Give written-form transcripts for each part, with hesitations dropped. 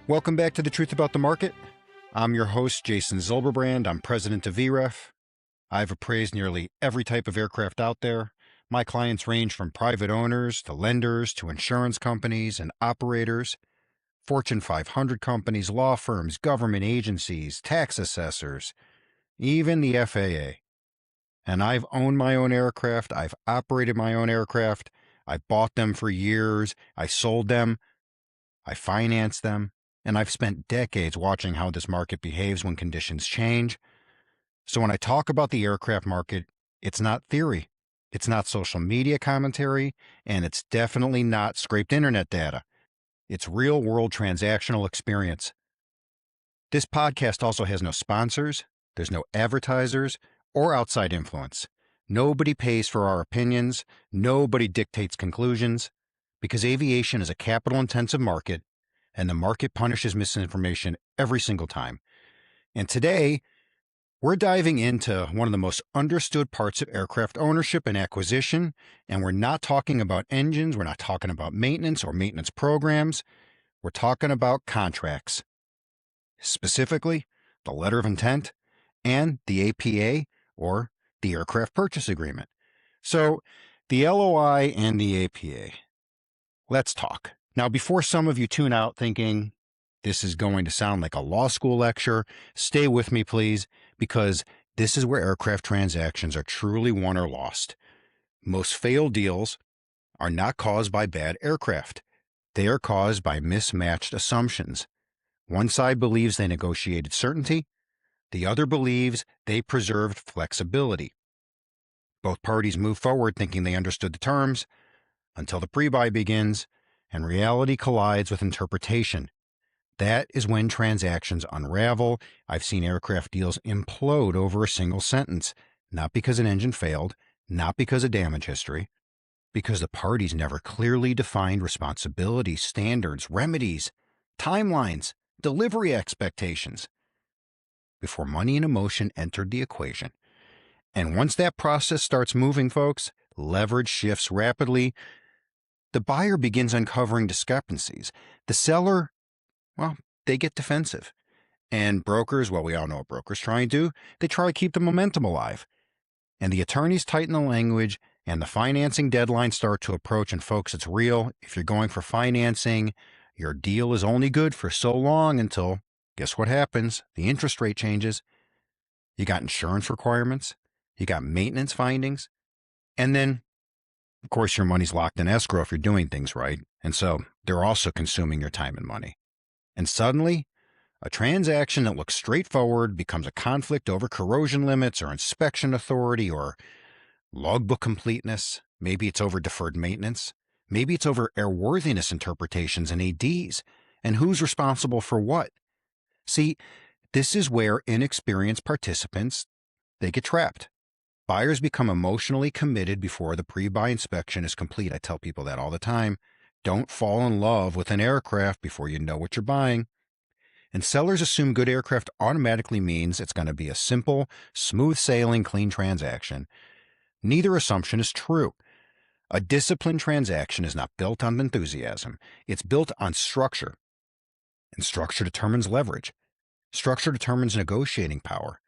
Welcome back to The Truth About the Market. I'm your host, Jason Zilberbrand. I'm president of VREF. I've appraised nearly every type of aircraft out there. My clients range from private owners to lenders to insurance companies and operators, Fortune 500 companies, law firms, government agencies, tax assessors, even the FAA. And I've owned my own aircraft. I've operated my own aircraft. I bought them for years. I sold them. I financed them. And I've spent decades watching how this market behaves when conditions change. So when I talk about the aircraft market, it's not theory, it's not social media commentary, and it's definitely not scraped internet data. It's real-world transactional experience. This podcast also has no sponsors, there's no advertisers, or outside influence. Nobody pays for our opinions, nobody dictates conclusions, because aviation is a capital-intensive market, and the market punishes misinformation every single time. And today, we're diving into one of the most understood parts of aircraft ownership and acquisition, and we're not talking about engines, we're not talking about maintenance or maintenance programs, we're talking about contracts. Specifically, the letter of intent and the APA, or the Aircraft Purchase Agreement. So, the LOI and the APA. Let's talk. Now, before some of you tune out thinking this is going to sound like a law school lecture, stay with me, please, because this is where aircraft transactions are truly won or lost. Most failed deals are not caused by bad aircraft. They are caused by mismatched assumptions. One side believes they negotiated certainty. The other believes they preserved flexibility. Both parties move forward thinking they understood the terms until the pre-buy begins and reality collides with interpretation. That is when transactions unravel. I've seen aircraft deals implode over a single sentence, not because an engine failed, not because of damage history, because the parties never clearly defined responsibilities, standards, remedies, timelines, delivery expectations before money and emotion entered the equation. And once that process starts moving, folks, leverage shifts rapidly. The buyer begins uncovering discrepancies. The seller, well, they get defensive. And brokers, well, we all know what brokers try and do. They try to keep the momentum alive. And the attorneys tighten the language, and the financing deadlines start to approach. And folks, it's real. If you're going for financing, your deal is only good for so long until, guess what happens? The interest rate changes. You got insurance requirements. You got maintenance findings. And then, of course, your money's locked in escrow if you're doing things right. And so they're also consuming your time and money. And suddenly, a transaction that looks straightforward becomes a conflict over corrosion limits or inspection authority or logbook completeness. Maybe it's over deferred maintenance. Maybe it's over airworthiness interpretations and ADs. And who's responsible for what? See, this is where inexperienced participants, they get trapped. Buyers become emotionally committed before the pre-buy inspection is complete. I tell people that all the time. Don't fall in love with an aircraft before you know what you're buying. And sellers assume good aircraft automatically means it's going to be a simple, smooth sailing, clean transaction. Neither assumption is true. A disciplined transaction is not built on enthusiasm. It's built on structure. And structure determines leverage. Structure determines negotiating power.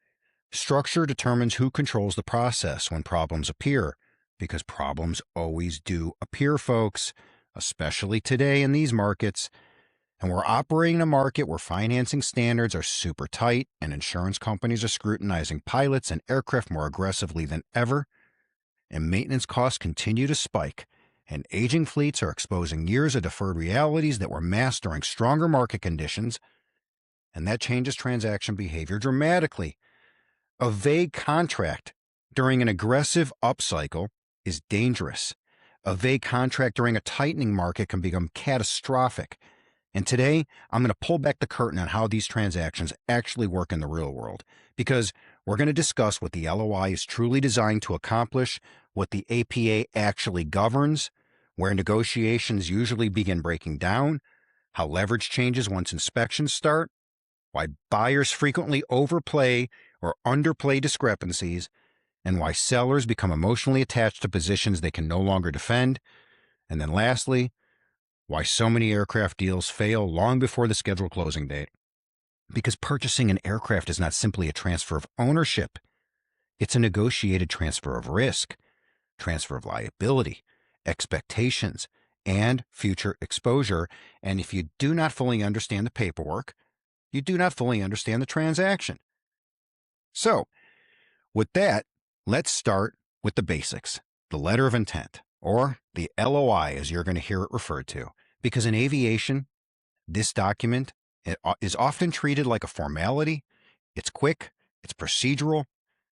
Structure determines who controls the process when problems appear, because problems always do appear, folks, especially today in these markets. And we're operating in a market where financing standards are super tight and insurance companies are scrutinizing pilots and aircraft more aggressively than ever. And maintenance costs continue to spike, and aging fleets are exposing years of deferred realities that were masked during stronger market conditions, and that changes transaction behavior dramatically. A vague contract during an aggressive upcycle is dangerous. A vague contract during a tightening market can become catastrophic. And today, I'm going to pull back the curtain on how these transactions actually work in the real world, because we're going to discuss what the LOI is truly designed to accomplish, what the APA actually governs, where negotiations usually begin breaking down, how leverage changes once inspections start, why buyers frequently overplay or underplay discrepancies, and why sellers become emotionally attached to positions they can no longer defend. And then lastly, Why so many aircraft deals fail long before the scheduled closing date. Because purchasing an aircraft is not simply a transfer of ownership, it's a negotiated transfer of risk, transfer of liability, expectations, and future exposure. And if you do not fully understand the paperwork, you do not fully understand the transaction. So, with that, let's start with the basics, the letter of intent, or the LOI as you're going to hear it referred to. Because in aviation, this document is often treated like a formality. It's quick, it's procedural,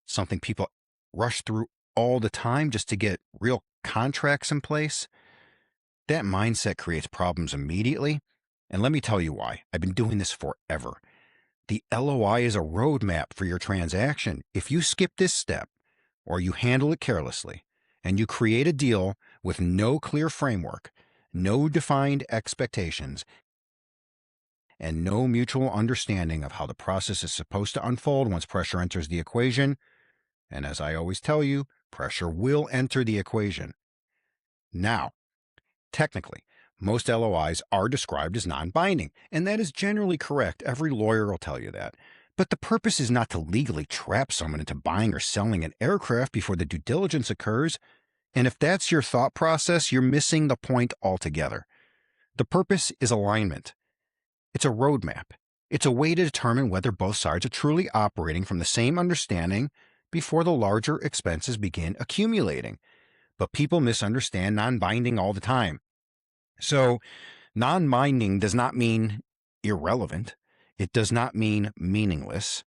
something people rush through all the time just to get real contracts in place. That mindset creates problems immediately. And let me tell you why. I've been doing this forever. The LOI is a roadmap for your transaction. If you skip this step or you handle it carelessly and you create a deal with no clear framework, no defined expectations, and no mutual understanding of how the process is supposed to unfold once pressure enters the equation, and as I always tell you, pressure will enter the equation. Now, technically, most LOIs are described as non-binding, and that is generally correct. Every lawyer will tell you that. But the purpose is not to legally trap someone into buying or selling an aircraft before the due diligence occurs. And if that's your thought process, you're missing the point altogether. The purpose is alignment. It's a roadmap. It's a way to determine whether both sides are truly operating from the same understanding before the larger expenses begin accumulating. But people misunderstand non-binding all the time. So, non-binding does not mean irrelevant. It does not mean meaningless.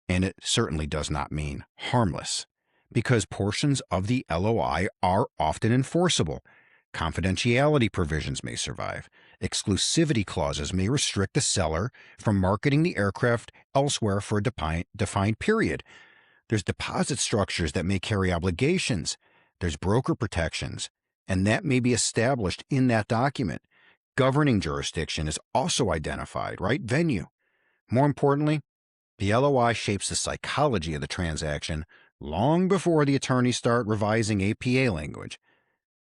And it certainly does not mean harmless, because portions of the LOI are often enforceable. Confidentiality provisions may survive. Exclusivity clauses may restrict the seller from marketing the aircraft elsewhere for a defined period. There's deposit structures that may carry obligations. There's broker protections, and that may be established in that document. Governing jurisdiction is also identified, right? Venue. More importantly, the LOI shapes the psychology of the transaction long before the attorneys start revising APA language.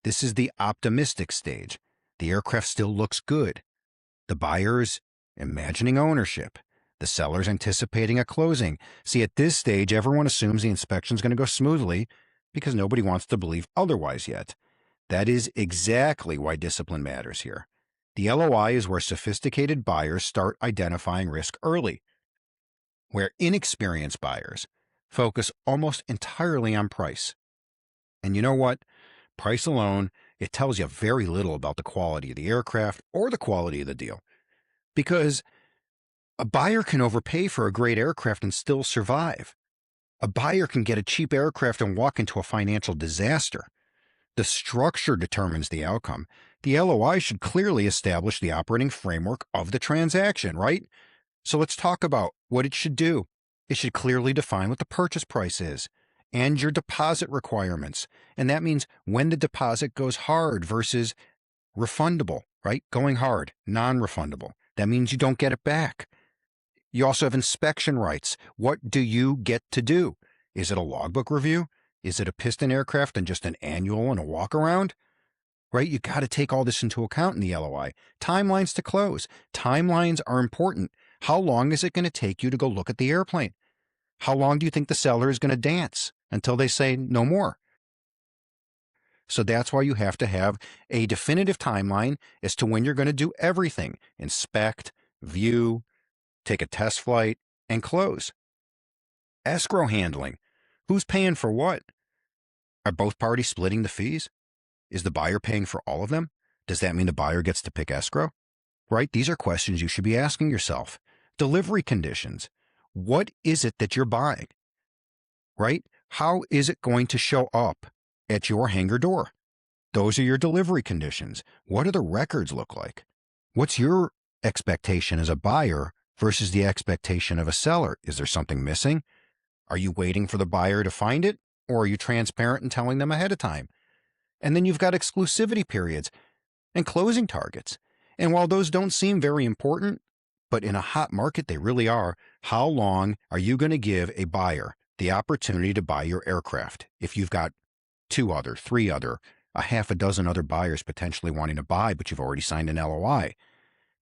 This is the optimistic stage. The aircraft still looks good. The buyer's imagining ownership. The seller's anticipating a closing. See, at this stage, everyone assumes the inspection's going to go smoothly because nobody wants to believe otherwise yet. That is exactly why discipline matters here. The LOI is where sophisticated buyers start identifying risk early, where inexperienced buyers focus almost entirely on price. And you know what? Price alone, it tells you very little about the quality of the aircraft or the quality of the deal. Because a buyer can overpay for a great aircraft and still survive. A buyer can get a cheap aircraft and walk into a financial disaster. The structure determines the outcome. The LOI should clearly establish the operating framework of the transaction, right? So let's talk about what it should do. It should clearly define what the purchase price is and your deposit requirements. And that means when the deposit goes hard versus refundable, right? Going hard, non-refundable. That means you don't get it back. You also have inspection rights. What do you get to do? Is it a logbook review? Is it a piston aircraft and just an annual and a walk around? Right? You got to take all this into account in the LOI. Timelines to close. Timelines are important. How long is it going to take you to go look at the airplane? How long do you think the seller is going to dance until they say no more? So that's why you have to have a definitive timeline as to when you're going to do everything. Inspect, view, take a test flight, and close. Escrow handling. Who's paying for what? Are both parties splitting the fees? Is the buyer paying for all of them? Does that mean the buyer gets to pick escrow? Right? These are questions you should be asking yourself. Delivery conditions. What is it that you're buying? Right? How is it going to show up at your hangar door? Those are your delivery conditions. What do the records look like? What's your expectation as a buyer versus the expectation of a seller? Is there something missing? Are you waiting for the buyer to find it? Or are you transparent and telling them ahead of time? And then you've got exclusivity periods and closing targets. And while those don't seem very important, but in a hot market they really are, how long are you going to give a buyer the opportunity to buy your aircraft if you've got 2 other, 3 other a half a dozen other buyers potentially wanting to buy, but you've already signed an LOI.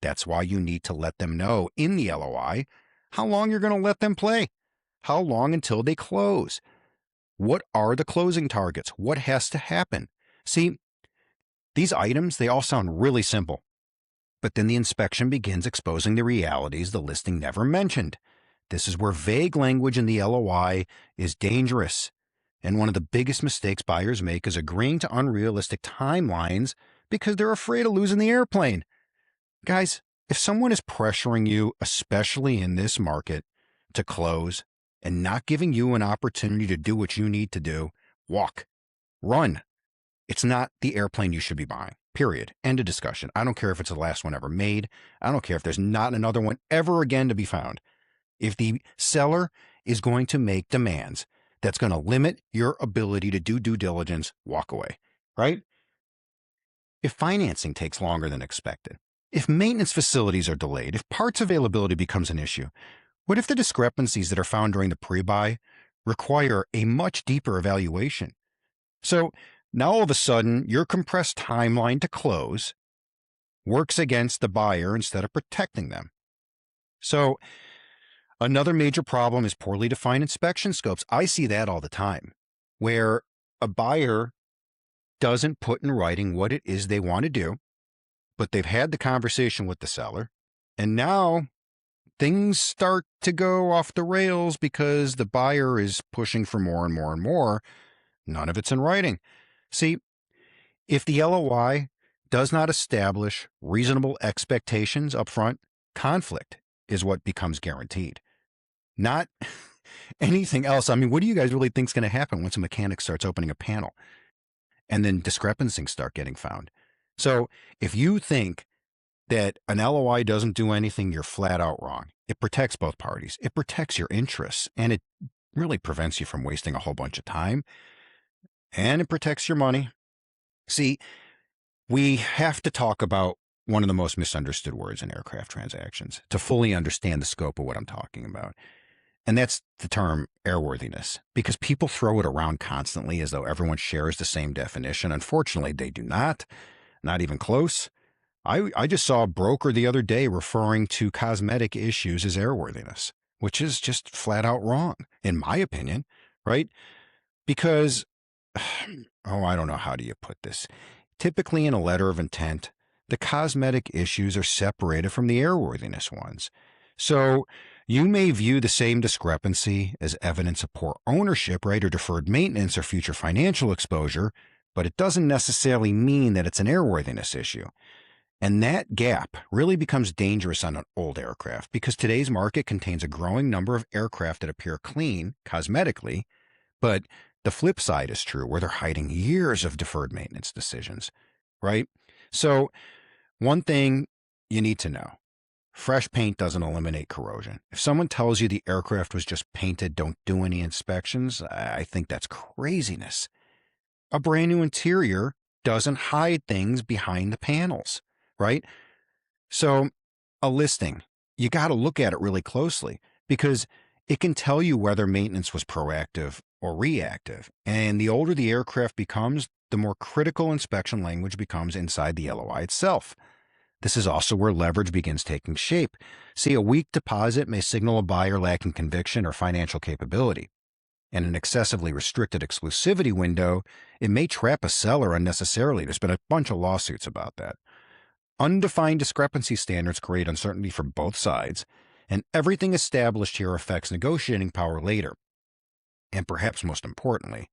That's why you need to let them know in the LOI how long you're going to let them play, how long until they close. What are the closing targets? What has to happen? See, these items, they all sound really simple, but then the inspection begins exposing the realities the listing never mentioned. This is where vague language in the LOI is dangerous. And one of the biggest mistakes buyers make is agreeing to unrealistic timelines because they're afraid of losing the airplane. Guys, if someone is pressuring you, especially in this market, to close and not giving you an opportunity to do what you need to do, walk, run. It's not the airplane you should be buying. Period. End of discussion. I don't care if it's the last one ever made. I don't care if there's not another one ever again to be found. If the seller is going to make demands that's going to limit your ability to do due diligence, walk away, right? If financing takes longer than expected, if maintenance facilities are delayed, if parts availability becomes an issue, what if the discrepancies that are found during the pre-buy require a much deeper evaluation? So now all of a sudden, your compressed timeline to close works against the buyer instead of protecting them. So another major problem is poorly defined inspection scopes. I see that all the time, where a buyer doesn't put in writing what it is they want to do, but they've had the conversation with the seller, and now things start to go off the rails because the buyer is pushing for more and more and more. None of it's in writing. See, if the LOI does not establish reasonable expectations up front, conflict is what becomes guaranteed. Not anything else. I mean, what do you guys really think is going to happen once a mechanic starts opening a panel and then discrepancies start getting found? So if you think that an LOI doesn't do anything, you're flat out wrong. It protects both parties. It protects your interests, and it really prevents you from wasting a whole bunch of time, and it protects your money. See, we have to talk about one of the most misunderstood words in aircraft transactions to fully understand the scope of what I'm talking about. And that's the term airworthiness, because people throw it around constantly as though everyone shares the same definition. Unfortunately, they do not even close. I just saw a broker the other day referring to cosmetic issues as airworthiness, which is just flat out wrong, in my opinion, right? Because, I don't know, how do you put this? Typically in a letter of intent, the cosmetic issues are separated from the airworthiness ones. So you may view the same discrepancy as evidence of poor ownership, right, or deferred maintenance or future financial exposure, but it doesn't necessarily mean that it's an airworthiness issue. And that gap really becomes dangerous on an old aircraft because today's market contains a growing number of aircraft that appear clean cosmetically, but the flip side is true where they're hiding years of deferred maintenance decisions, right? So one thing you need to know, fresh paint doesn't eliminate corrosion. If someone tells you the aircraft was just painted, don't do any inspections, I think that's craziness. A brand new interior doesn't hide things behind the panels, right? So a listing, you got to look at it really closely because it can tell you whether maintenance was proactive or reactive. And the older the aircraft becomes, the more critical inspection language becomes inside the LOI itself. This is also where leverage begins taking shape. See, a weak deposit may signal a buyer lacking conviction or financial capability. And an excessively restricted exclusivity window, it may trap a seller unnecessarily. There's been a bunch of lawsuits about that. Undefined discrepancy standards create uncertainty for both sides, and everything established here affects negotiating power later. And perhaps most importantly,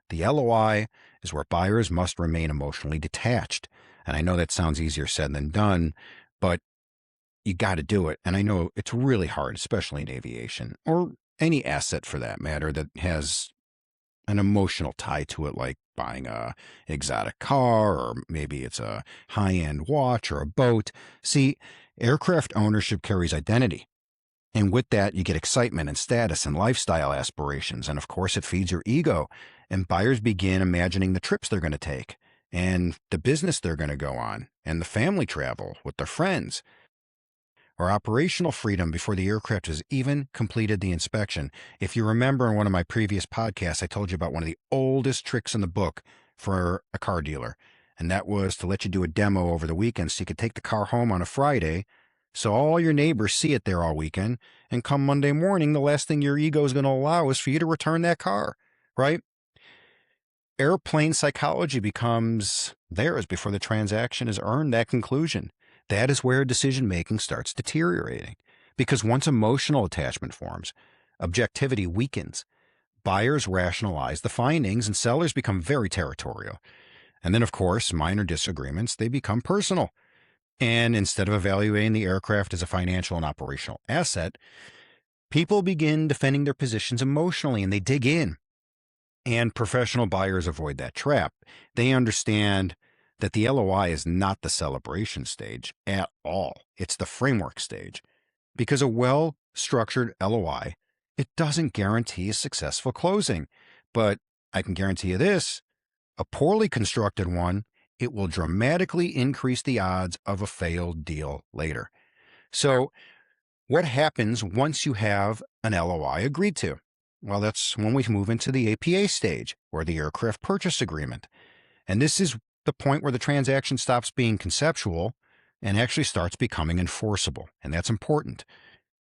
the LOI is where buyers must remain emotionally detached. And I know that sounds easier said than done, but you got to do it. And I know it's really hard, especially in aviation or any asset for that matter that has an emotional tie to it, like buying a exotic car, or maybe it's a high-end watch or a boat. See, aircraft ownership carries identity. And with that, you get excitement and status and lifestyle aspirations. And of course, it feeds your ego. And buyers begin imagining the trips they're going to take and the business they're going to go on and the family travel with their friends, or operational freedom before the aircraft has even completed the inspection. If you remember in one of my previous podcasts, I told you about one of the oldest tricks in the book for a car dealer. And that was to let you do a demo over the weekend so you could take the car home on a Friday. So all your neighbors see it there all weekend. And come Monday morning, the last thing your ego is going to allow is for you to return that car, right? Airplane psychology becomes theirs before the transaction has earned that conclusion. That is where decision making starts deteriorating. Because once emotional attachment forms, objectivity weakens. Buyers rationalize the findings and sellers become very territorial. And then, of course, minor disagreements, they become personal. And instead of evaluating the aircraft as a financial and operational asset, people begin defending their positions emotionally and they dig in. And professional buyers avoid that trap. They understand that the LOI is not the celebration stage at all. It's the framework stage. Because a well-structured LOI, it doesn't guarantee a successful closing. But I can guarantee you this, a poorly constructed one, it will dramatically increase the odds of a failed deal later. So what happens once you have an LOI agreed to? Well, that's when we move into the APA stage, or the aircraft purchase agreement. And this is the point where the transaction stops being conceptual and actually starts becoming enforceable. And that's important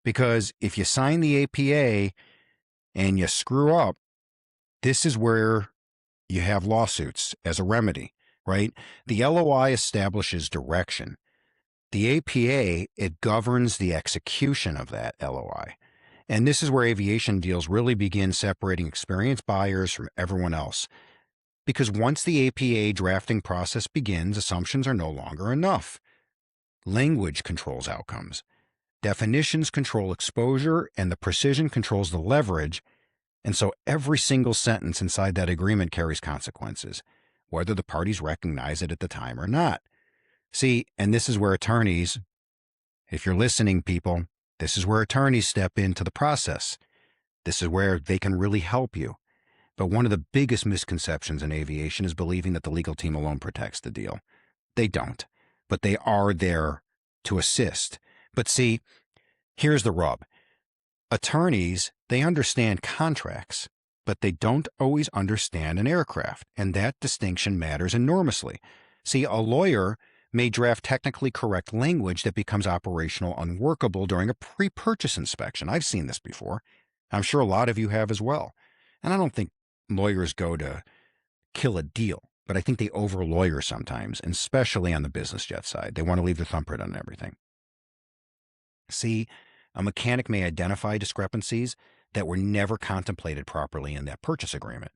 because if you sign the APA and you screw up, this is where you have lawsuits as a remedy, right? The LOI establishes direction. The APA, it governs the execution of that LOI. And this is where aviation deals really begin separating experienced buyers from everyone else. Because once the APA drafting process begins, assumptions are no longer enough. Language controls outcomes. Definitions control exposure, and the precision controls the leverage. And so every single sentence inside that agreement carries consequences, whether the parties recognize it at the time or not. See, and this is where attorneys, if you're listening, people, this is where attorneys step into the process. This is where they can really help you. But one of the biggest misconceptions in aviation is believing that the legal team alone protects the deal. They don't, but they are there to assist. But see, here's the rub. Attorneys, they understand contracts, but they don't always understand an aircraft, and that distinction matters enormously. See, a lawyer may draft technically correct language that becomes operational unworkable during a pre-purchase inspection. I've seen this before. I'm sure a lot of you have as well. And I don't think lawyers go to kill a deal, but I think they over-lawyer sometimes, and especially on the business jet side. They want to leave their thumbprint on everything. See, a mechanic may identify discrepancies that were never contemplated properly in that purchase agreement.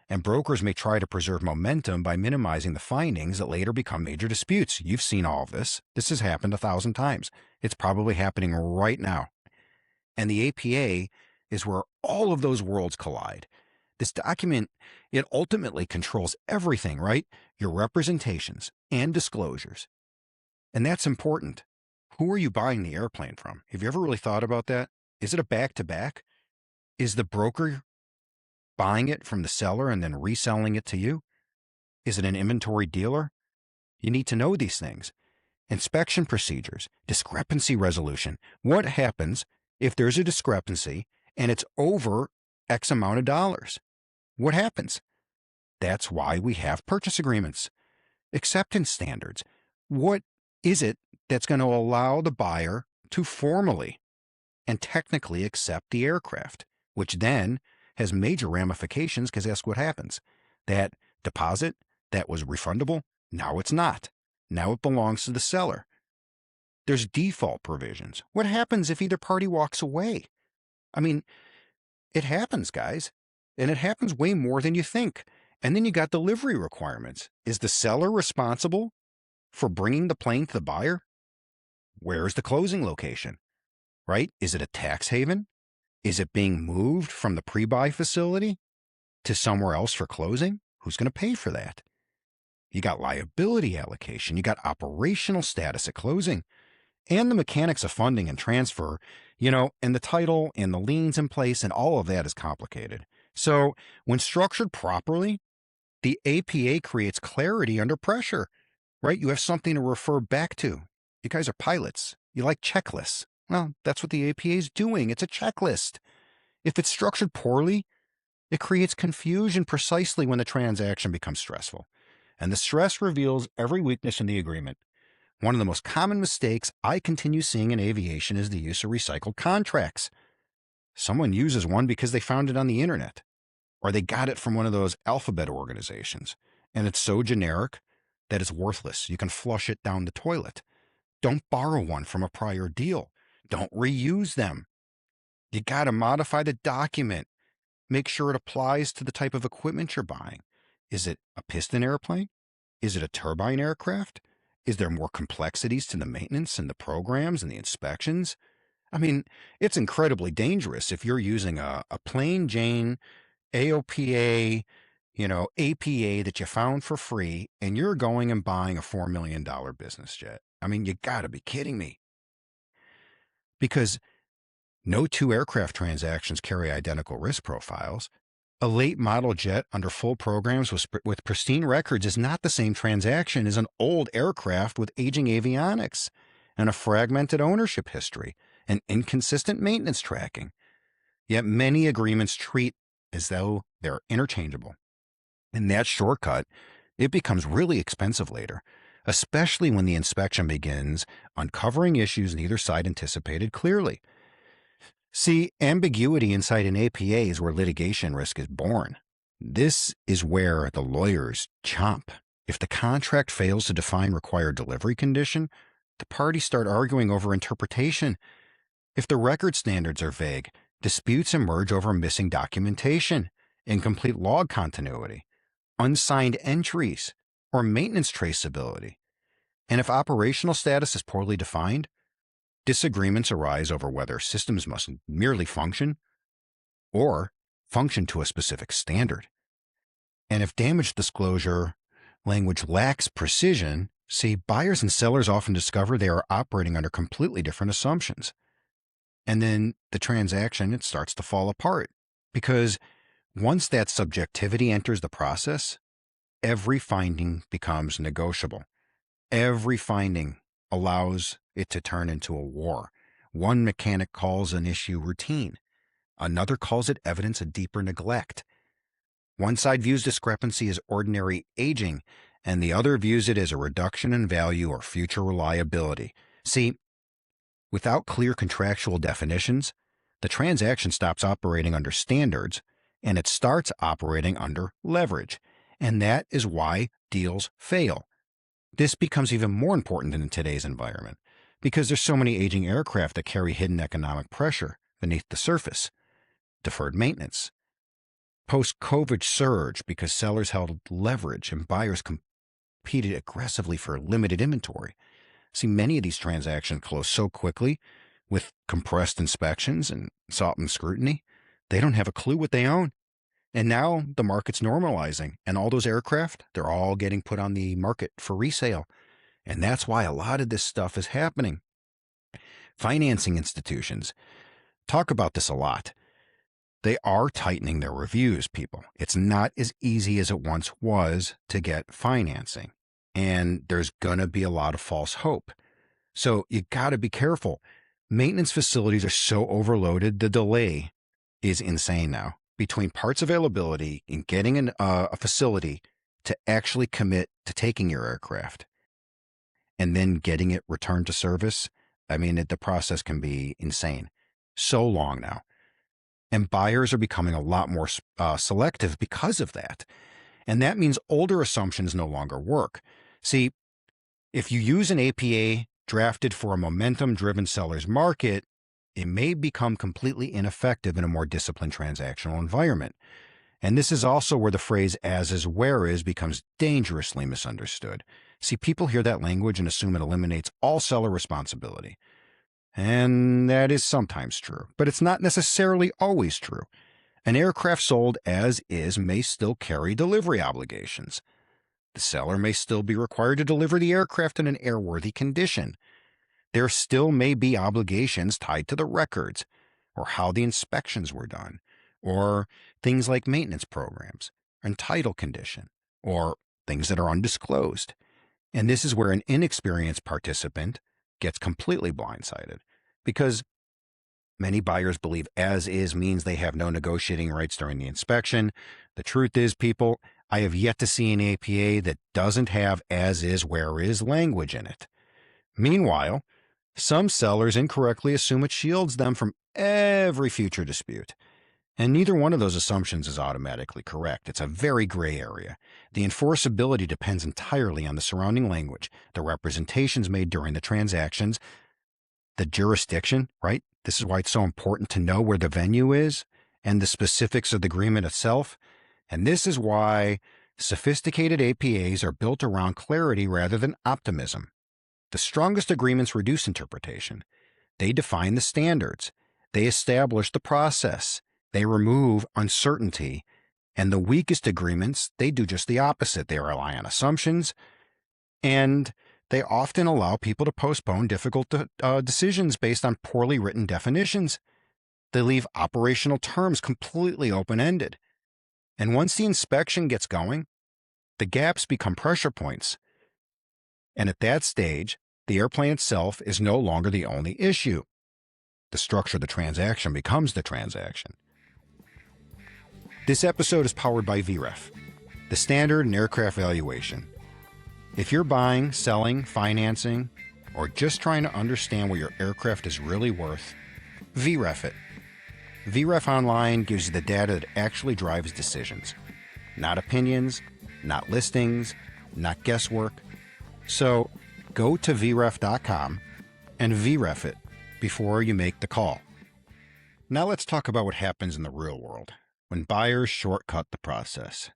And brokers may try to preserve momentum by minimizing the findings that later become major disputes. You've seen all of this. This has happened 1,000 times. It's probably happening right now. And the APA is where all of those worlds collide. This document, it ultimately controls everything, right? Your representations and disclosures. And that's important. Who are you buying the airplane from? Have you ever really thought about that? Is it a back-to-back? Is the broker buying it from the seller and then reselling it to you? Is it an inventory dealer? You need to know these things. Inspection procedures, discrepancy resolution. What happens if there's a discrepancy and it's over X amount of dollars? What happens? That's why we have purchase agreements. Acceptance standards. What is it that's going to allow the buyer to formally and technically accept the aircraft, which then has major ramifications because that's what happens. That deposit that was refundable, now it's not. Now it belongs to the seller. There's default provisions. What happens if either party walks away? I mean, it happens, guys, and it happens way more than you think. And then you got delivery requirements. Is the seller responsible for bringing the plane to the buyer? Where's the closing location, right? Is it a tax haven? Is it being moved from the pre-buy facility to somewhere else for closing? Who's going to pay for that? You got liability allocation. You got operational status at closing and the mechanics of funding and transfer, and the title and the liens in place, and all of that is complicated. So when structured properly, the APA creates clarity under pressure, right? You have something to refer back to. You guys are pilots. You like checklists. Well, that's what the APA is doing. It's a checklist. If it's structured poorly, It creates confusion precisely when the transaction becomes stressful. And the stress reveals every weakness in the agreement. One of the most common mistakes I continue seeing in aviation is the use of recycled contracts. Someone uses one because they found it on the internet, or they got it from one of those alphabet organizations, and it's so generic that it's worthless. You can flush it down the toilet. Don't borrow one from a prior deal. Don't reuse them. You got to modify the document. Make sure it applies to the type of equipment you're buying. Is it a piston airplane? Is it a turbine aircraft? Is there more complexities to the maintenance and the programs and the inspections? I mean, it's incredibly dangerous if you're using a plain Jane AOPA, APA that you found for free and you're going and buying a $4 million business jet. I mean, you gotta be kidding me. Because no two aircraft transactions carry identical risk profiles. A late model jet under full programs with pristine records is not the same transaction as an old aircraft with aging avionics and a fragmented ownership history and inconsistent maintenance tracking. Yet many agreements treat as though they're interchangeable. And that shortcut, it becomes really expensive later, especially when the inspection begins uncovering issues neither side anticipated clearly. See, ambiguity inside an APA is where litigation risk is born. This is where the lawyers chomp. If the contract fails to define required delivery condition, the parties start arguing over interpretation. If the record standards are vague, disputes emerge over missing documentation, incomplete log continuity, unsigned entries, or maintenance traceability. And if operational status is poorly defined, disagreements arise over whether systems must merely function or function to a specific standard. And if damage disclosure language lacks precision, see, buyers and sellers often discover they are operating under completely different assumptions. And then the transaction, it starts to fall apart because once that subjectivity enters the process, every finding becomes negotiable. Every finding allows it to turn into a war. One mechanic calls an issue routine. Another calls it evidence of deeper neglect. One side views discrepancy as ordinary aging, and the other views it as a reduction in value or future reliability. See, without clear contractual definitions, the transaction stops operating under standards and it starts operating under leverage. And that is why deals fail. This becomes even more important in today's environment because there's so many aging aircraft that carry hidden economic pressure beneath the surface. Deferred maintenance, post-COVID surge because sellers held leverage and buyers competed aggressively for limited inventory. See, many of these transactions close so quickly with compressed inspections and softened scrutiny, they don't have a clue what they own. And now the market's normalizing, and all those aircraft, they're all getting put on the market for resale. And that's why a lot of this stuff is happening. Financing institutions talk about this a lot. They are tightening their reviews, people. It's not as easy as it once was to get financing. And there's going to be a lot of false hope. So you got to be careful. Maintenance facilities are so overloaded, the delay is insane now. Between parts availability and getting a facility to actually commit to taking your aircraft and then getting it returned to service, I mean, the process can be insane. So long now. And buyers are becoming a lot more selective because of that. And that means older assumptions no longer work. See, if you use an APA drafted for a momentum-driven seller's market, it may become completely ineffective in a more disciplined transactional environment. And this is also where the phrase as is where is becomes dangerously misunderstood. See, people hear that language and assume it eliminates all seller responsibility. And that is sometimes true, but it's not necessarily always true. An aircraft sold as is may still carry delivery obligations. The seller may still be required to deliver the aircraft in an airworthy condition. There still may be obligations tied to the records, or how the inspections were done, or things like maintenance programs, and title condition, or things that are undisclosed. And this is where an inexperienced participant gets completely blindsided because Many buyers believe as is means they have no negotiating rights during the inspection. The truth is, people, I have yet to see an APA that doesn't have as is, where is language in it. Meanwhile, some sellers incorrectly assume it shields them from every future dispute. And neither one of those assumptions is automatically correct. It's a very gray area. The enforceability depends entirely on the surrounding language, the representations made during the transactions, the jurisdiction, right? This is why it's so important to know where the venue is and the specifics of the agreement itself. And this is why sophisticated APAs are built around clarity rather than optimism. The strongest agreements reduce interpretation. They define the standards. They establish the process. They remove uncertainty. And the weakest agreements, they do just the opposite. They rely on assumptions, and they often allow people to postpone difficult decisions based on poorly written definitions. They leave operational terms completely open-ended. And once the inspection gets going, the gaps become pressure points. And at that stage, the airplane itself is no longer the only issue. The structure of the transaction becomes the transaction. This episode is powered by VREF, the standard in aircraft valuation. If you're buying, selling, financing, or just trying to understand what your aircraft is really worth, VREF it. VREF Online gives you the data that actually drives decisions. Not opinions, not listings, not guesswork. So go to vref.com and VREF it before you make the call. Now let's talk about what happens in the real world when buyers shortcut the process.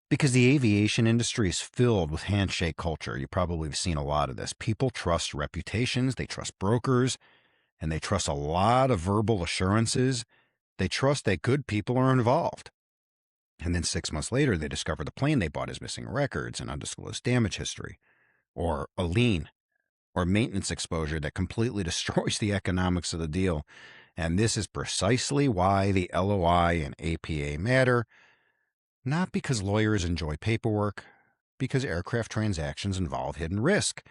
Because the aviation industry is filled with handshake culture. You probably have seen a lot of this. People trust reputations, they trust brokers, and they trust a lot of verbal assurances. They trust that good people are involved. And then 6 months later, they discover the plane they bought is missing records and undisclosed damage history, or a lien, or maintenance exposure that completely destroys the economics of the deal. And this is precisely why the LOI and APA matter. Not because lawyers enjoy paperwork, because aircraft transactions involve hidden risk.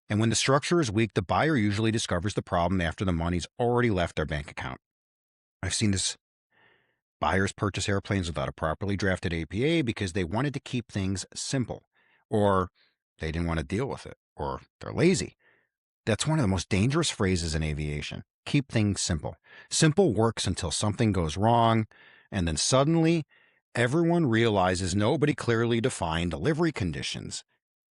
And when the structure is weak, the buyer usually discovers the problem after the money's already left their bank account. I've seen this. Buyers purchase airplanes without a properly drafted APA because they wanted to keep things simple, or they didn't want to deal with it, or they're lazy. That's one of the most dangerous phrases in aviation. Keep things simple. Simple works until something goes wrong, and then suddenly everyone realizes nobody clearly defined delivery conditions,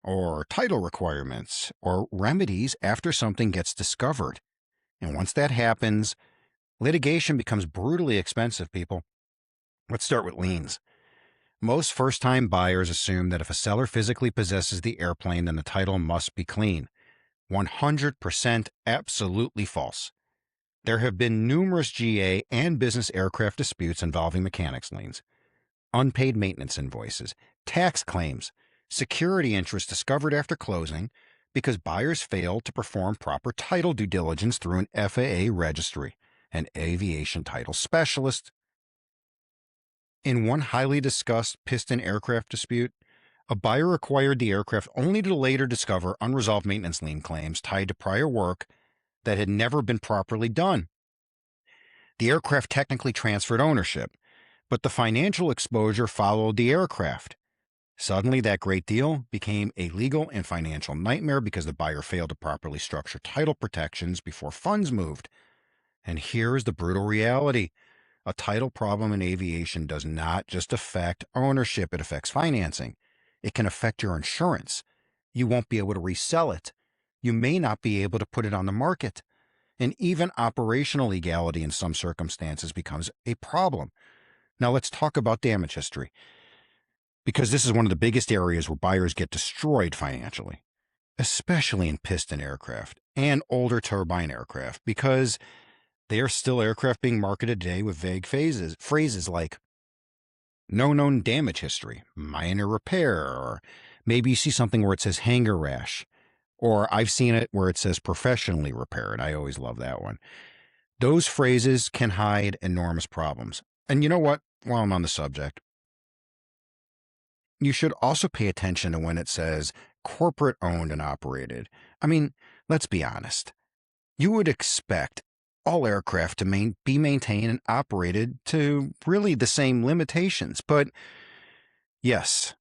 or title requirements, or remedies after something gets discovered. And once that happens, litigation becomes brutally expensive, people. Let's start with liens. Most first-time buyers assume that if a seller physically possesses the airplane, then the title must be clean. 100% absolutely false. There have been numerous GA and business aircraft disputes involving mechanics liens, unpaid maintenance invoices, tax claims, security interests discovered after closing because buyers failed to perform proper title due diligence through an FAA registry, an aviation title specialist. In one highly discussed piston aircraft dispute, a buyer acquired the aircraft only to later discover unresolved maintenance lien claims tied to prior work that had never been properly done. The aircraft technically transferred ownership, but the financial exposure followed the aircraft. Suddenly, that great deal became a legal and financial nightmare because the buyer failed to properly structure title protections before funds moved. And here is the brutal reality. A title problem in aviation does not just affect ownership, it affects financing. It can affect your insurance. You won't be able to resell it. You may not be able to put it on the market. And even operational legality in some circumstances becomes a problem. Now let's talk about damage history, because this is one of the biggest areas where buyers get destroyed financially, especially in piston aircraft and older turbine aircraft, because they are still aircraft being marketed today with vague phrases like no known damage history, minor repair, or maybe you see something where it says hangar rash, or I've seen it where it says professionally repaired. I always love that one. Those phrases can hide enormous problems. And you know what? While I'm on the subject, you should also pay attention to when it says corporate owned and operated. I mean, let's be honest. You would expect all aircraft to be maintained and operated to really the same limitations. But yes,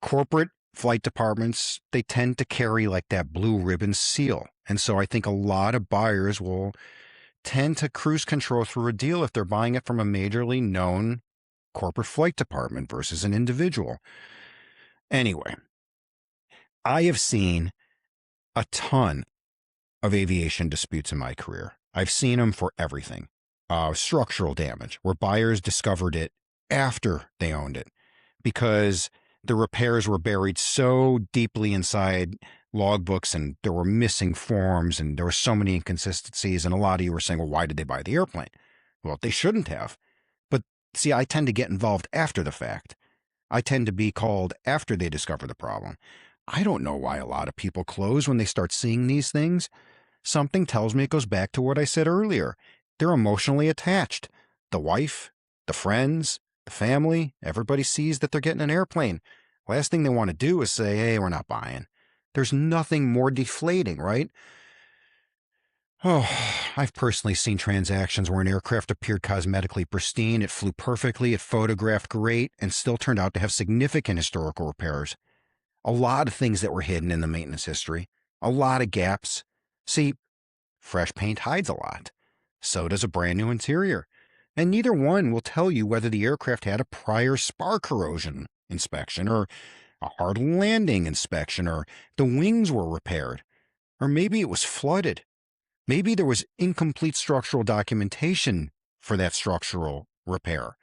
corporate flight departments, they tend to carry like that blue ribbon seal. And so I think a lot of buyers will tend to cruise control through a deal if they're buying it from a majorly known corporate flight department versus an individual. Anyway, I have seen a ton of aviation disputes in my career. I've seen them for everything. Structural damage, where buyers discovered it after they owned it because the repairs were buried so deeply inside logbooks and there were missing forms and there were so many inconsistencies. And a lot of you were saying, well, why did they buy the airplane? Well, they shouldn't have. But see, I tend to get involved after the fact. I tend to be called after they discover the problem. I don't know why a lot of people close when they start seeing these things. Something tells me it goes back to what I said earlier. They're emotionally attached. The wife, the friends, the family, everybody sees that they're getting an airplane. Last thing they want to do is say, hey, we're not buying. There's nothing more deflating, right? Oh, I've personally seen transactions where an aircraft appeared cosmetically pristine, it flew perfectly, it photographed great, and still turned out to have significant historical repairs. A lot of things that were hidden in the maintenance history, a lot of gaps. See, fresh paint hides a lot. So does a brand new interior. And neither one will tell you whether the aircraft had a prior spar corrosion inspection or a hard landing inspection or the wings were repaired. Or maybe it was flooded. Maybe there was incomplete structural documentation for that structural repair.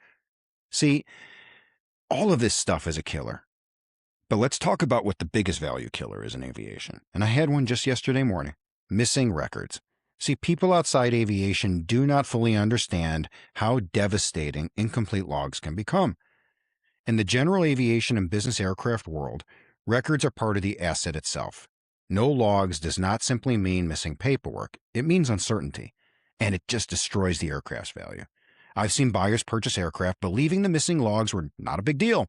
See, all of this stuff is a killer. But let's talk about what the biggest value killer is in aviation. And I had one just yesterday morning. Missing records. See, people outside aviation do not fully understand how devastating incomplete logs can become. In the general aviation and business aircraft world, records are part of the asset itself. No logs does not simply mean missing paperwork. It means uncertainty, and it just destroys the aircraft's value. I've seen buyers purchase aircraft believing the missing logs were not a big deal,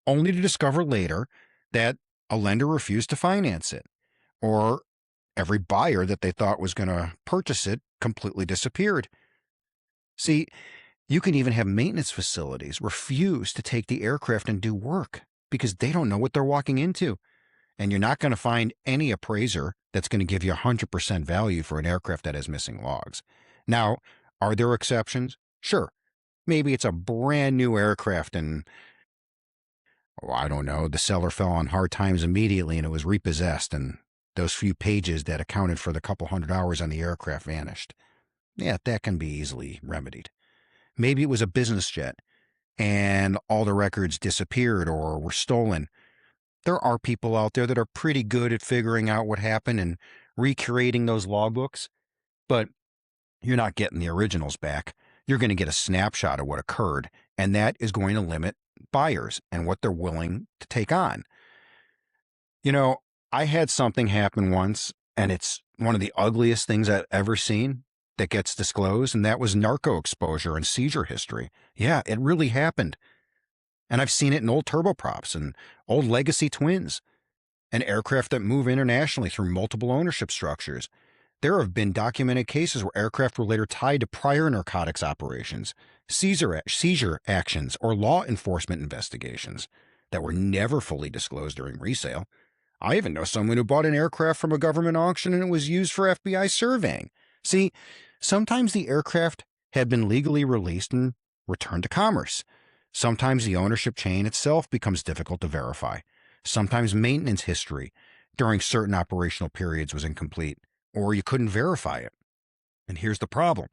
only to discover later that a lender refused to finance it, or every buyer that they thought was going to purchase it completely disappeared. See, you can even have maintenance facilities refuse to take the aircraft and do work because they don't know what they're walking into. And you're not going to find any appraiser that's going to give you 100% value for an aircraft that has missing logs. Now, are there exceptions? Sure. Maybe it's a brand new aircraft and, oh, I don't know, the seller fell on hard times immediately and it was repossessed and those few pages that accounted for the couple hundred hours on the aircraft vanished. Yeah, that can be easily remedied. Maybe it was a business jet and all the records disappeared or were stolen. There are people out there that are pretty good at figuring out what happened and recreating those logbooks, but you're not getting the originals back. You're going to get a snapshot of what occurred, and that is going to limit buyers and what they're willing to take on. You know, I had something happen once, and it's one of the ugliest things I've ever seen that gets disclosed, and that was narco exposure and seizure history. Yeah, it really happened. And I've seen it in old turboprops and old legacy twins and aircraft that move internationally through multiple ownership structures. There have been documented cases where aircraft were later tied to prior narcotics operations, seizure actions, or law enforcement investigations that were never fully disclosed during resale. I even know someone who bought an aircraft from a government auction and it was used for FBI surveying. See, sometimes the aircraft had been legally released and returned to commerce. Sometimes the ownership chain itself becomes difficult to verify. Sometimes maintenance history during certain operational periods was incomplete, or you couldn't verify it. And here's the problem.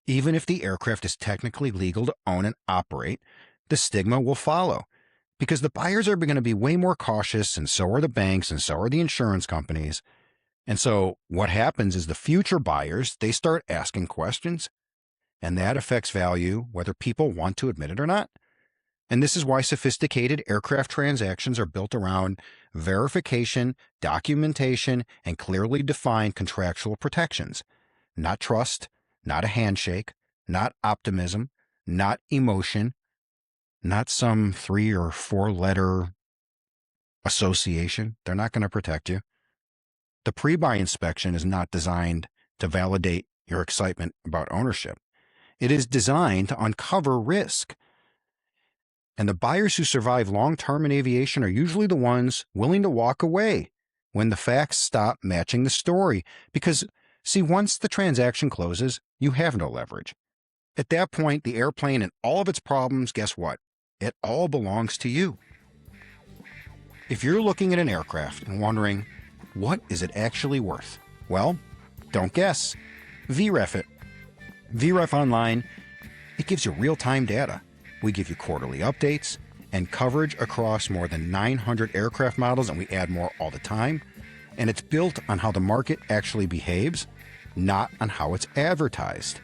Even if the aircraft is technically legal to own and operate, the stigma will follow because the buyers are going to be way more cautious, and so are the banks, and so are the insurance companies. And so what happens is the future buyers, they start asking questions, and that affects value whether people want to admit it or not. And this is why sophisticated aircraft transactions are built around verification, documentation, and clearly defined contractual protections. Not trust, not a handshake, not optimism, not emotion, not some 3 or 4 letter association. They're not going to protect you. The pre-buy inspection is not designed to validate your excitement about ownership. It is designed to uncover risk. And the buyers who survive long-term in aviation are usually the ones willing to walk away when the facts stop matching the story. Because, see, once the transaction closes, you have no leverage. At that point, the airplane and all of its problems, guess what? It all belongs to you. If you're looking at an aircraft and wondering, what is it actually worth? Well, don't guess. VREF it. VREF Online, it gives you real-time data. We give you quarterly updates and coverage across more than 900 aircraft models, and we add more all the time. And it's built on how the market actually behaves, not on how it's advertised.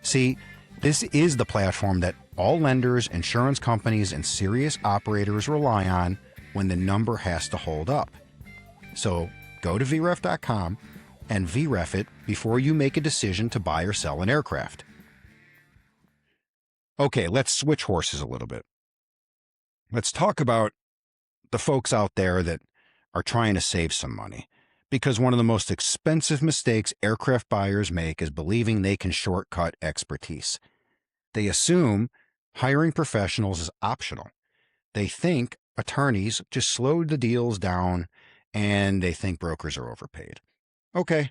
See, this is the platform that all lenders, insurance companies, and serious operators rely on when the number has to hold up. So go to vref.com and VREF it before you make a decision to buy or sell an aircraft. Okay, let's switch horses a little bit. Let's talk about the folks out there that are trying to save some money. Because one of the most expensive mistakes aircraft buyers make is believing they can shortcut expertise. They assume hiring professionals is optional. They think attorneys just slowed the deals down, and they think brokers are overpaid. Okay,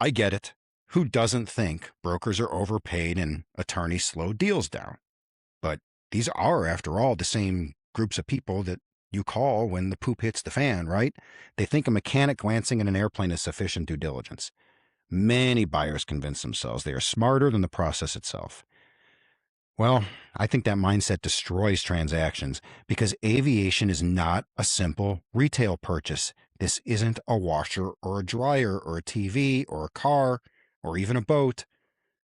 I get it. Who doesn't think brokers are overpaid and attorneys slow deals down? But these are, after all, the same groups of people that you call when the poop hits the fan, right? They think a mechanic glancing at an airplane is sufficient due diligence. Many buyers convince themselves they are smarter than the process itself. Well, I think that mindset destroys transactions because aviation is not a simple retail purchase. This isn't a washer or a dryer or a TV or a car or even a boat.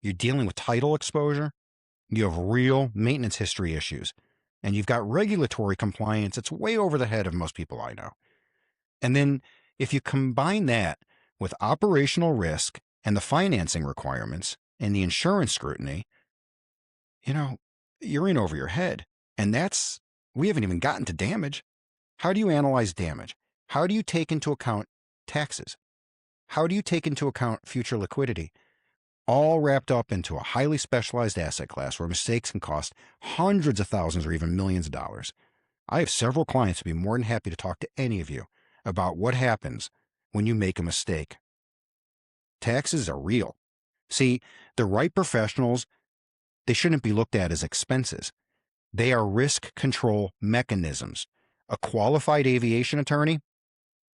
You're dealing with title exposure. You have real maintenance history issues. And you've got regulatory compliance that's way over the head of most people I know. And then if you combine that with operational risk and the financing requirements and the insurance scrutiny, you're in over your head. And we haven't even gotten to damage. How do you analyze damage? How do you take into account taxes? How do you take into account future liquidity? All wrapped up into a highly specialized asset class where mistakes can cost hundreds of thousands or even millions of dollars. I have several clients who'd be more than happy to talk to any of you about what happens when you make a mistake. Taxes are real. See, the right professionals, they shouldn't be looked at as expenses. They are risk control mechanisms. A qualified aviation attorney,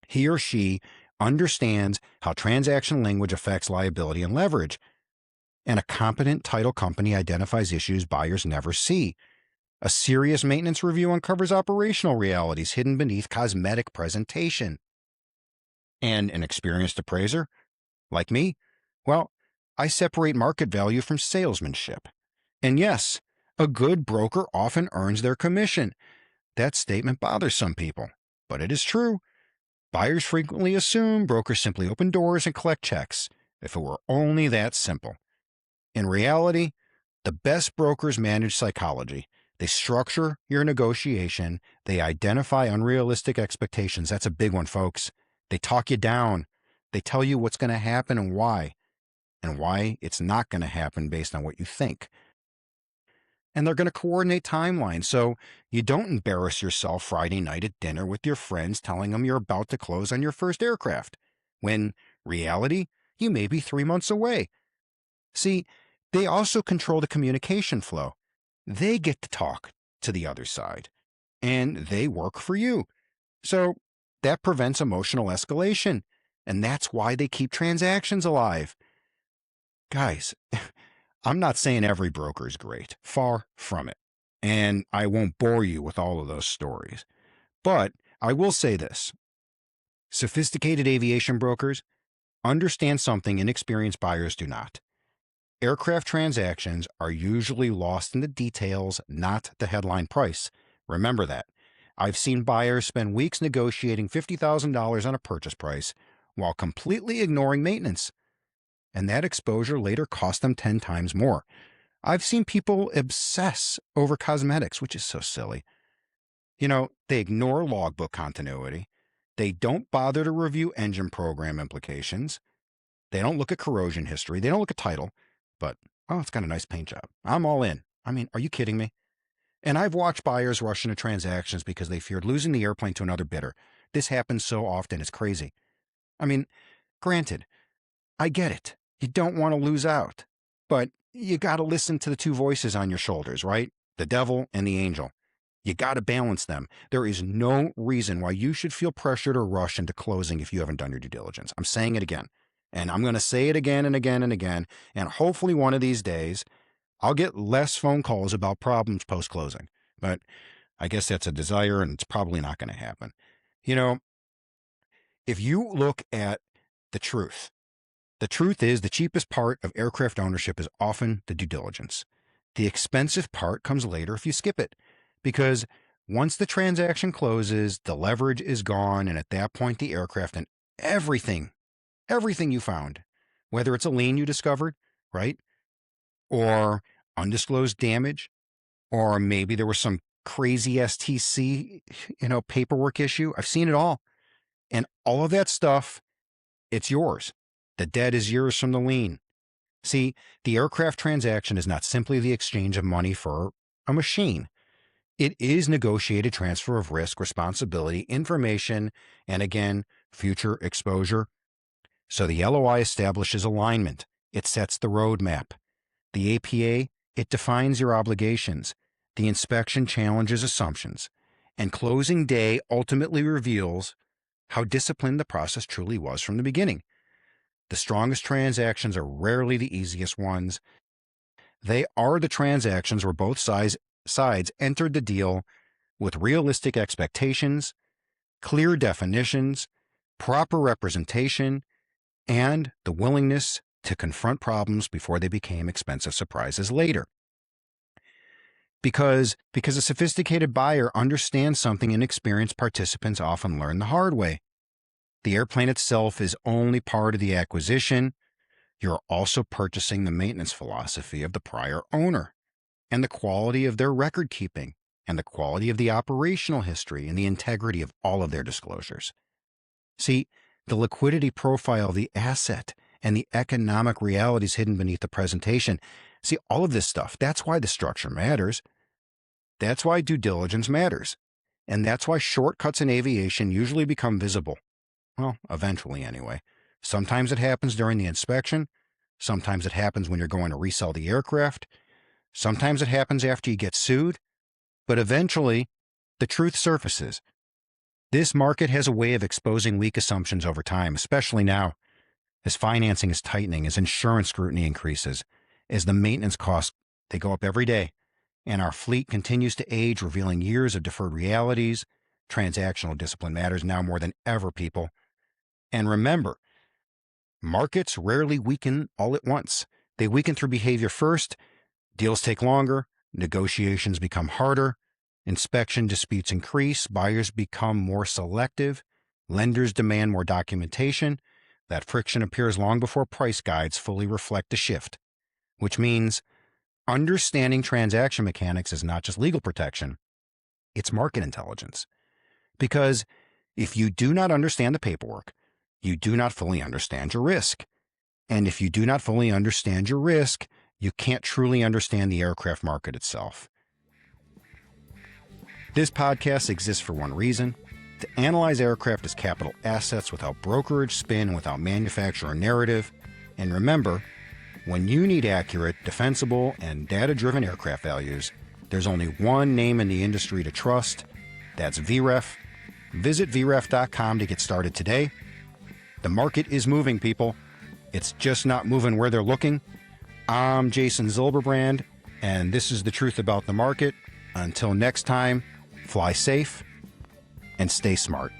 he or she understands how transaction language affects liability and leverage. And a competent title company identifies issues buyers never see. A serious maintenance review uncovers operational realities hidden beneath cosmetic presentation. And an experienced appraiser, like me, well, I separate market value from salesmanship. And yes, a good broker often earns their commission. That statement bothers some people, but it is true. Buyers frequently assume brokers simply open doors and collect checks. If it were only that simple. In reality, the best brokers manage psychology. They structure your negotiation. They identify unrealistic expectations. That's a big one, folks. They talk you down. They tell you what's going to happen and why it's not going to happen based on what you think. And they're going to coordinate timelines so you don't embarrass yourself Friday night at dinner with your friends telling them you're about to close on your first aircraft, when reality, you may be 3 months away. See, they also control the communication flow. They get to talk to the other side, and they work for you. So that prevents emotional escalation, and that's why they keep transactions alive. Guys, I'm not saying every broker is great. Far from it. And I won't bore you with all of those stories. But I will say this. Sophisticated aviation brokers understand something inexperienced buyers do not. Aircraft transactions are usually lost in the details, not the headline price. Remember that. I've seen buyers spend weeks negotiating $50,000 on a purchase price while completely ignoring maintenance. And that exposure later cost them 10 times more. I've seen people obsess over cosmetics, which is so silly. They ignore logbook continuity. They don't bother to review engine program implications. They don't look at corrosion history. They don't look at title, but, oh, it's got a nice paint job. I'm all in. I mean, are you kidding me? And I've watched buyers rush into transactions because they feared losing the airplane to another bidder. This happens so often, it's crazy. I mean, granted, I get it. You don't want to lose out. But you got to listen to the two voices on your shoulders, right? The devil and the angel. You got to balance them. There is no reason why you should feel pressured or rush into closing if you haven't done your due diligence. I'm saying it again. And I'm going to say it again and again and again. And hopefully one of these days, I'll get less phone calls about problems post-closing. But I guess that's a desire, and it's probably not going to happen. You know, if you look at the truth is the cheapest part of aircraft ownership is often the due diligence. The expensive part comes later if you skip it, because once the transaction closes, the leverage is gone, and at that point, the aircraft and everything you found, whether it's a lien you discovered, right, or undisclosed damage, or maybe there was some crazy STC, paperwork issue. I've seen it all. And all of that stuff, it's yours. The debt is yours from the lien. See, the aircraft transaction is not simply the exchange of money for a machine. It is negotiated transfer of risk, responsibility, information, and again, future exposure. So the LOI establishes alignment. It sets the roadmap. The APA, it defines your obligations. The inspection challenges assumptions. And closing day ultimately reveals how disciplined the process truly was from the beginning. The strongest transactions are rarely the easiest ones. They are the transactions where both sides entered the deal with realistic expectations, clear definitions, proper representation, and the willingness to confront problems before they became expensive surprises later. Because a sophisticated buyer understands something inexperienced participants often learn the hard way. The airplane itself is only part of the acquisition. You're also purchasing the maintenance philosophy of the prior owner, and the quality of their record keeping, and the quality of the operational history, and the integrity of all of their disclosures. See, the liquidity profile of the asset and the economic realities hidden beneath the presentation. See, all of this stuff, that's why the structure matters. That's why due diligence matters. And that's why shortcuts in aviation usually become visible. Well, eventually anyway. Sometimes it happens during the inspection. Sometimes it happens when you're going to resell the aircraft. Sometimes it happens after you get sued. But eventually, the truth surfaces. This market has a way of exposing weak assumptions over time, especially now, as financing is tightening, as insurance scrutiny increases, as the maintenance costs, they go up every day, and our fleet continues to age, revealing years of deferred realities. Transactional discipline matters now more than ever, people. And remember, markets rarely weaken all at once. They weaken through behavior first, deals take longer, negotiations become harder, inspection disputes increase, buyers become more selective, lenders demand more documentation. That friction appears long before price guides fully reflect the shift, which means understanding transaction mechanics is not just legal protection, it's market intelligence. Because if you do not understand the paperwork, you do not fully understand your risk. And if you do not fully understand your risk, you can't truly understand the aircraft market itself. This podcast exists for one reason: to analyze aircraft as capital assets without brokerage, spin, without manufacturer narrative. And remember, when you need accurate, defensible, and data-driven aircraft values, there's only one name in the industry to trust. That's VREF. Visit vref.com to get started today. The market is moving, people. It's just not moving where they're looking. I'm Jason Zilberbrand, and this is the truth about the market. Until next time, fly safe and stay smart.